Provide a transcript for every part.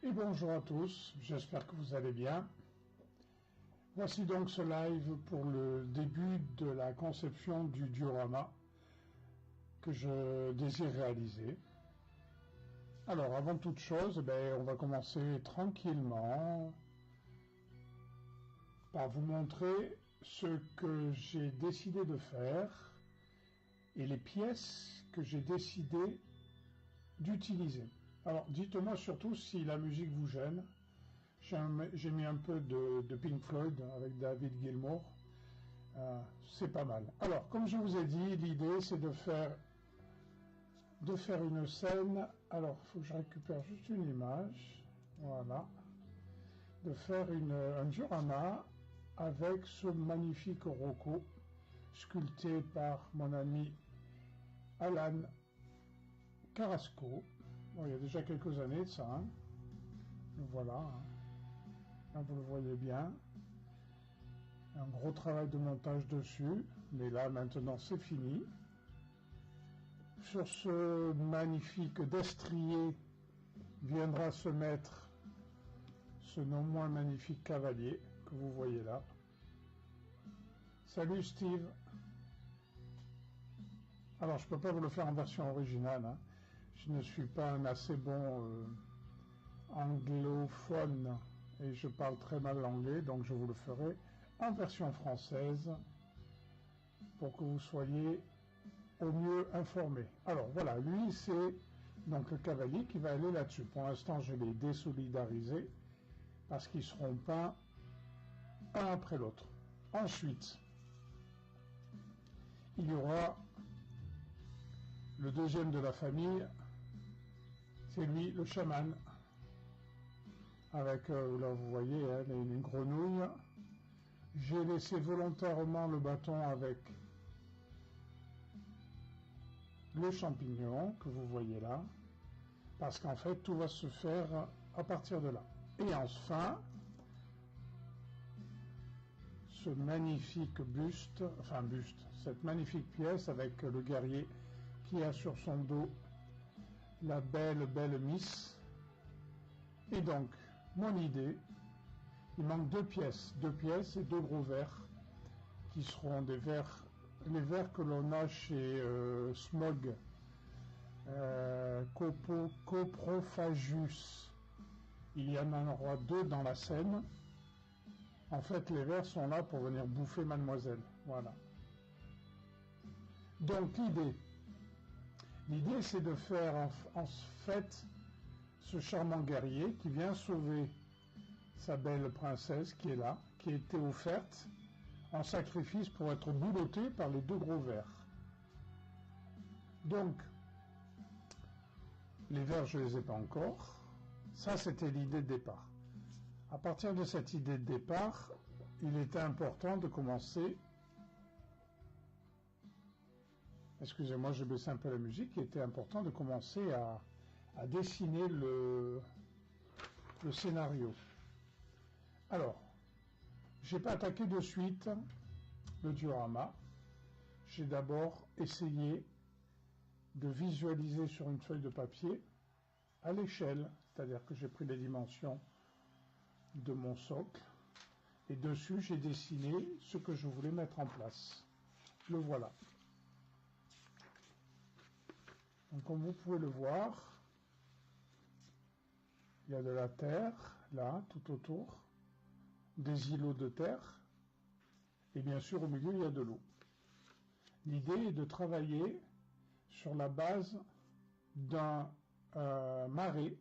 Et bonjour à tous, j'espère que vous allez bien. Voici donc ce live pour le début de la conception du diorama que je désire réaliser. Alors avant toute chose, on va commencer tranquillement par vous montrer ce que j'ai décidé de faire et les pièces que j'ai décidé d'utiliser. Alors dites-moi surtout si la musique vous gêne. J'ai mis un peu de Pink Floyd avec David Gilmour. C'est pas mal. Alors comme je vous ai dit, l'idée c'est de faire une scène. Alors il faut que je récupère juste une image. Voilà. De faire un diorama avec ce magnifique Rocco sculpté par mon ami Alan Carrasco. Bon, il y a déjà quelques années de ça. Voilà. Là, vous le voyez bien. Un gros travail de montage dessus. Mais là, maintenant, c'est fini. Sur ce magnifique destrier viendra se mettre ce non moins magnifique cavalier que vous voyez là. Salut Steve. Alors, je peux pas vous le faire en version originale. Je ne suis pas un assez bon anglophone et je parle très mal l'anglais, donc je vous le ferai en version française pour que vous soyez au mieux informés. Alors voilà, lui c'est donc le cavalier qui va aller là-dessus. Pour l'instant je l'ai désolidarisé parce qu'ils seront peints un après l'autre. Ensuite, il y aura le deuxième de la famille, c'est lui, le chaman, avec, là vous voyez, une grenouille. J'ai laissé volontairement le bâton avec le champignon, que vous voyez là, parce qu'en fait, tout va se faire à partir de là. Et enfin, ce magnifique buste, cette magnifique pièce avec le guerrier qui a sur son dos la belle Miss. Et donc, mon idée, il manque deux pièces et deux gros verres, qui seront les verres que l'on a chez Smog, Coprophagus. Il y en aura deux dans la Seine. En fait, les verres sont là pour venir bouffer mademoiselle. Voilà. Donc l'idée c'est de faire en fait ce charmant guerrier qui vient sauver sa belle princesse qui est là, qui a été offerte en sacrifice pour être boulottée par les deux gros vers. Donc, les vers, je les ai pas encore. Ça, c'était l'idée de départ. À partir de cette idée de départ, il était important de commencer... Excusez-moi, je baisse un peu la musique. Il était important de commencer à dessiner le scénario. Alors, j'ai pas attaqué de suite le diorama. J'ai d'abord essayé de visualiser sur une feuille de papier à l'échelle, c'est-à-dire que j'ai pris les dimensions de mon socle et dessus j'ai dessiné ce que je voulais mettre en place. Le voilà. Donc comme vous pouvez le voir, il y a de la terre là tout autour, des îlots de terre, et bien sûr au milieu il y a de l'eau. L'idée est de travailler sur la base d'un marais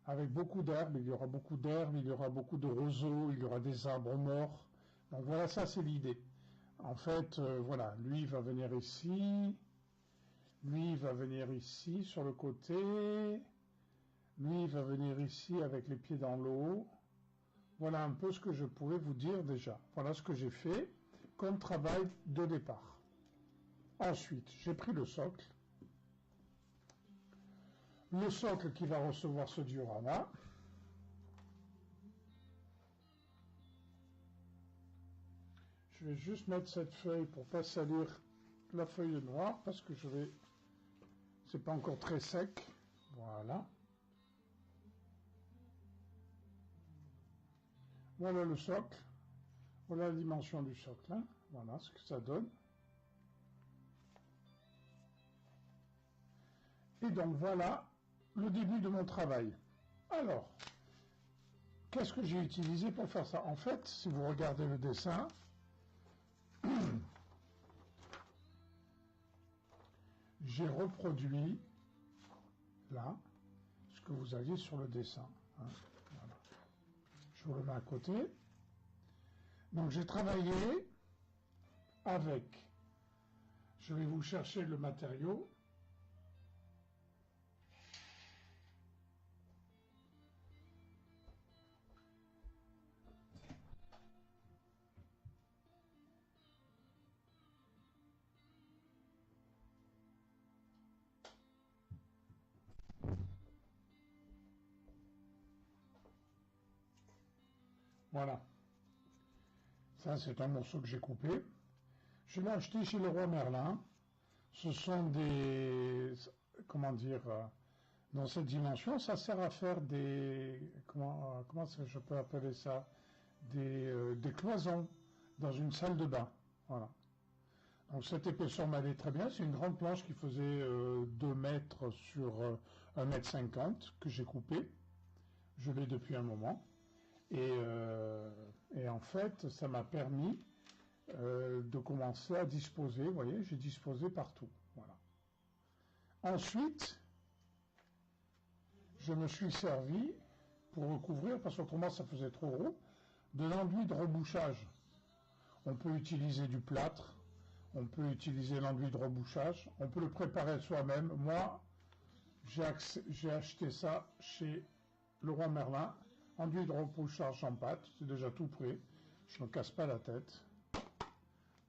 avec beaucoup d'herbes. Il y aura beaucoup d'herbes, il y aura beaucoup de roseaux, il y aura des arbres morts. Donc voilà, ça c'est l'idée. En fait, voilà, lui il va venir ici, lui il va venir ici sur le côté, lui il va venir ici avec les pieds dans l'eau. Voilà un peu ce que je pourrais vous dire déjà. Voilà ce que j'ai fait comme travail de départ. Ensuite, j'ai pris le socle. Le socle qui va recevoir ce diorama. Je vais juste mettre cette feuille pour pas salir la feuille noire parce que c'est pas encore très sec. Voilà. Voilà le socle. Voilà la dimension du socle. Hein. Voilà ce que ça donne. Et donc voilà le début de mon travail. Alors, qu'est-ce que j'ai utilisé pour faire ça? En fait, si vous regardez le dessin, j'ai reproduit là ce que vous aviez sur le dessin. Hein. Voilà. Je vous le mets à côté. Donc j'ai travaillé avec, je vais vous chercher le matériau. Voilà. Ça, c'est un morceau que j'ai coupé. Je l'ai acheté chez Leroy Merlin. Ce sont des... Comment dire... dans cette dimension, ça sert à faire des... Comment je peux appeler ça? Des cloisons dans une salle de bain. Voilà. Donc cette épaisseur m'allait très bien. C'est une grande planche qui faisait 2 mètres sur 1,50 m que j'ai coupé. Je l'ai depuis un moment. Et en fait, ça m'a permis de commencer à disposer. Vous voyez, j'ai disposé partout. Voilà. Ensuite, je me suis servi, pour recouvrir, parce qu'autrement ça faisait trop gros, de l'enduit de rebouchage. On peut utiliser du plâtre, on peut utiliser l'enduit de rebouchage, on peut le préparer soi-même. Moi, j'ai acheté ça chez Leroy Merlin, enduit de rebouchage en pâte, c'est déjà tout prêt, je ne me casse pas la tête.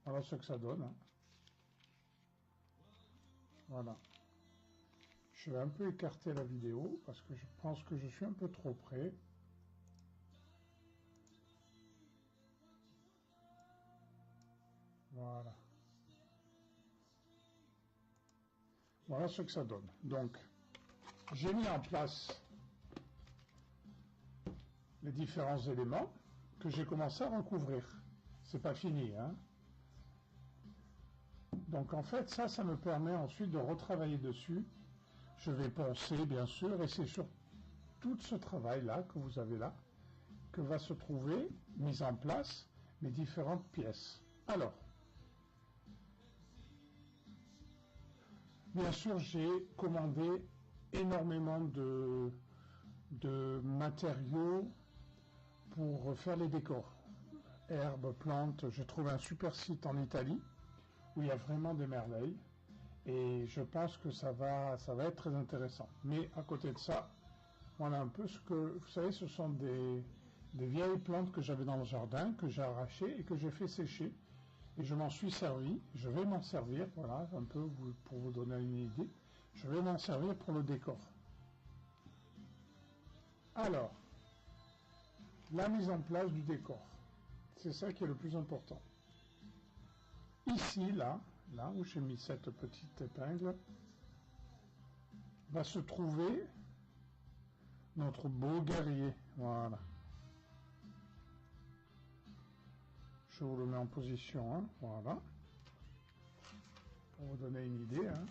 Voilà ce que ça donne. Hein. Voilà. Je vais un peu écarter la vidéo parce que je pense que je suis un peu trop près. Voilà. Voilà ce que ça donne. Donc, j'ai mis en place les différents éléments que j'ai commencé à recouvrir. C'est pas fini, hein. Donc en fait, ça me permet ensuite de retravailler dessus. Je vais poncer, bien sûr, et c'est sur tout ce travail-là que vous avez là que va se trouver mise en place mes différentes pièces. Alors, bien sûr, j'ai commandé énormément de matériaux pour faire les décors. Herbes, plantes, j'ai trouvé un super site en Italie où il y a vraiment des merveilles et je pense que ça va être très intéressant. Mais à côté de ça, voilà un peu ce que, vous savez, ce sont des vieilles plantes que j'avais dans le jardin, que j'ai arrachées et que j'ai fait sécher. Et je m'en suis servi, je vais m'en servir, voilà, un peu pour vous donner une idée. Je vais m'en servir pour le décor. Alors, la mise en place du décor. C'est ça qui est le plus important. Ici, là où j'ai mis cette petite épingle, va se trouver notre beau guerrier. Voilà. Je vous le mets en position, hein, voilà. Pour vous donner une idée, hein.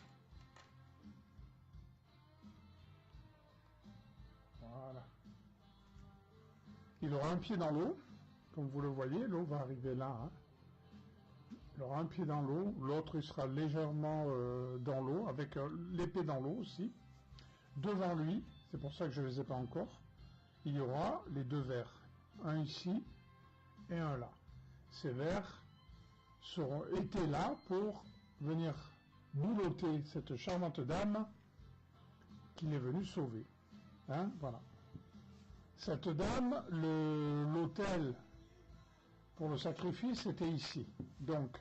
Voilà. Il aura un pied dans l'eau, comme vous le voyez, l'eau va arriver là, hein. Il aura un pied dans l'eau, l'autre il sera légèrement dans l'eau, avec l'épée dans l'eau aussi. Devant lui, c'est pour ça que je ne les ai pas encore, il y aura les 2 vers, un ici et un là. Ces vers étaient là pour venir boulotter cette charmante dame qu'il est venu sauver. Hein, voilà. Cette dame, l'autel pour le sacrifice était ici. Donc,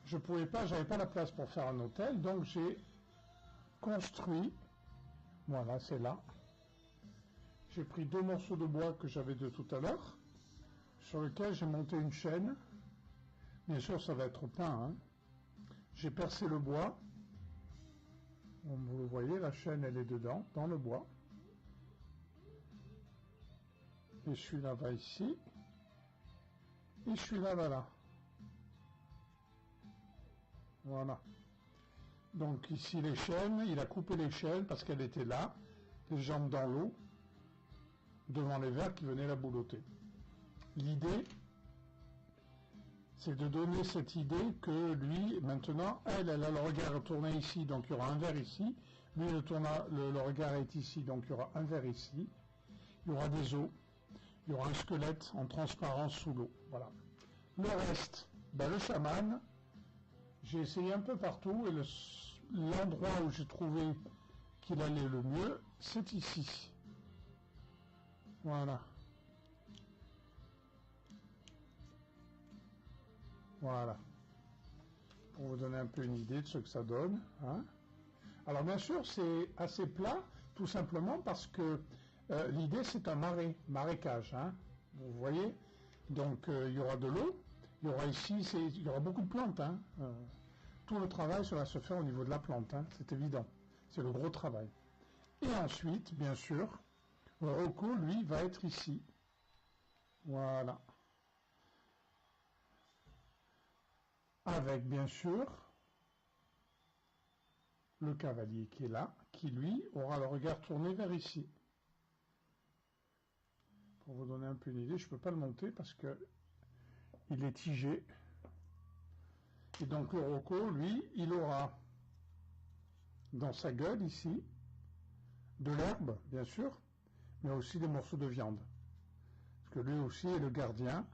je pouvais pas, j'avais pas la place pour faire un autel, donc j'ai construit, voilà, c'est là. J'ai pris 2 morceaux de bois que j'avais de tout à l'heure, sur lequel j'ai monté une chaîne. Bien sûr, ça va être peint, hein. J'ai percé le bois. Vous le voyez, la chaîne, elle est dedans, dans le bois. Et celui-là va ici. et je suis là. Voilà. Donc ici les chaînes, il a coupé les chaînes parce qu'elle était là, les jambes dans l'eau, devant les vers qui venaient la boulotter. L'idée, c'est de donner cette idée que lui, maintenant, elle a le regard tourné ici, donc il y aura un vers ici. Lui, le regard est ici, donc il y aura un vers ici. Il y aura des os, il y aura un squelette en transparence sous l'eau. Voilà. Le reste, ben, le chaman, j'ai essayé un peu partout et l'endroit où j'ai trouvé qu'il allait le mieux, c'est ici. Voilà. Voilà. Pour vous donner un peu une idée de ce que ça donne. Hein. Alors bien sûr, c'est assez plat, tout simplement parce que l'idée c'est un marécage. Hein. Vous voyez. Donc il y aura de l'eau. Il y aura ici, il y aura beaucoup de plantes. Hein. Tout le travail, ça va se faire au niveau de la plante. Hein. C'est évident. C'est le gros travail. Et ensuite, bien sûr, Rocco, lui, va être ici. Voilà. Avec, bien sûr, le cavalier qui est là, qui, lui, aura le regard tourné vers ici. Pour vous donner un peu une idée, je ne peux pas le monter parce que il est tigé. Et donc, le Rocco, lui, il aura dans sa gueule, ici, de l'herbe, bien sûr, mais aussi des morceaux de viande. Parce que lui aussi est le gardien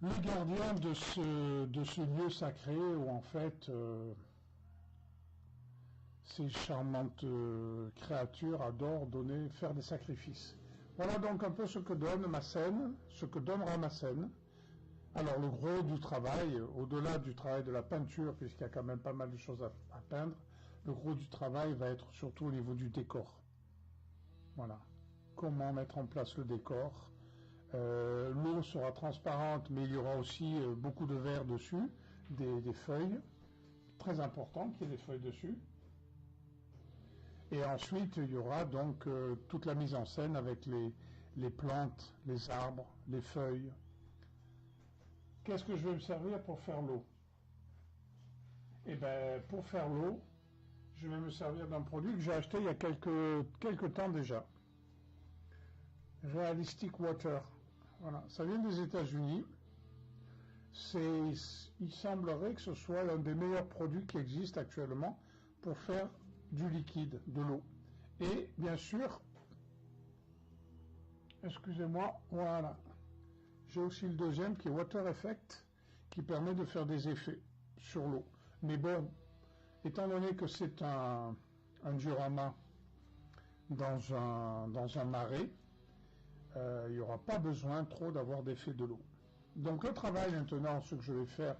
de ce lieu sacré où en fait ces charmantes créatures adorent faire des sacrifices. Voilà donc un peu ce que donne ma scène, ce que donnera ma scène. Alors le gros du travail, au-delà du travail de la peinture, puisqu'il y a quand même pas mal de choses à peindre, le gros du travail va être surtout au niveau du décor. Voilà. Comment mettre en place le décor. L'eau sera transparente, mais il y aura aussi beaucoup de verre dessus, des feuilles. Très important qu'il y ait des feuilles dessus. Et ensuite, il y aura donc toute la mise en scène avec les plantes, les arbres, les feuilles. Qu'est-ce que je vais me servir pour faire l'eau? Eh bien, pour faire l'eau, je vais me servir d'un produit que j'ai acheté il y a quelques temps déjà. Realistic Water. Voilà, ça vient des États-Unis. Il semblerait que ce soit l'un des meilleurs produits qui existent actuellement pour faire du liquide, de l'eau. Et bien sûr, excusez-moi, voilà. J'ai aussi le deuxième qui est Water Effect, qui permet de faire des effets sur l'eau. Mais bon, étant donné que c'est un diorama dans un marais, il n'y aura pas besoin trop d'avoir d'effet de l'eau. Donc le travail maintenant, ce que je vais faire,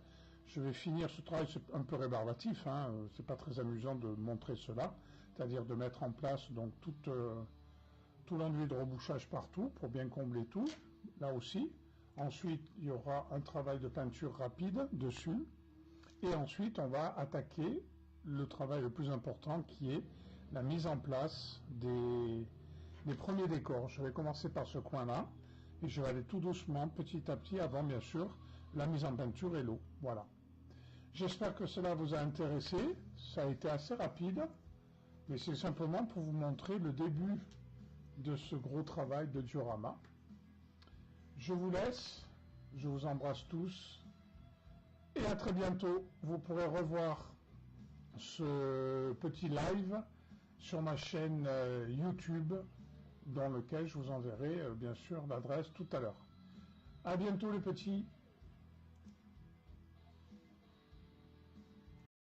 je vais finir ce travail, c'est un peu rébarbatif, hein, c'est pas très amusant de montrer cela, c'est-à-dire de mettre en place donc tout l'enduit de rebouchage partout pour bien combler tout, là aussi. Ensuite, il y aura un travail de peinture rapide dessus, et ensuite on va attaquer le travail le plus important qui est la mise en place des premiers décors. Je vais commencer par ce coin-là, et je vais aller tout doucement, petit à petit, avant bien sûr la mise en peinture et l'eau. Voilà. J'espère que cela vous a intéressé. Ça a été assez rapide, mais c'est simplement pour vous montrer le début de ce gros travail de diorama. Je vous laisse, je vous embrasse tous, et à très bientôt. Vous pourrez revoir ce petit live sur ma chaîne YouTube, dans lequel je vous enverrai bien sûr l'adresse tout à l'heure. À bientôt les petits.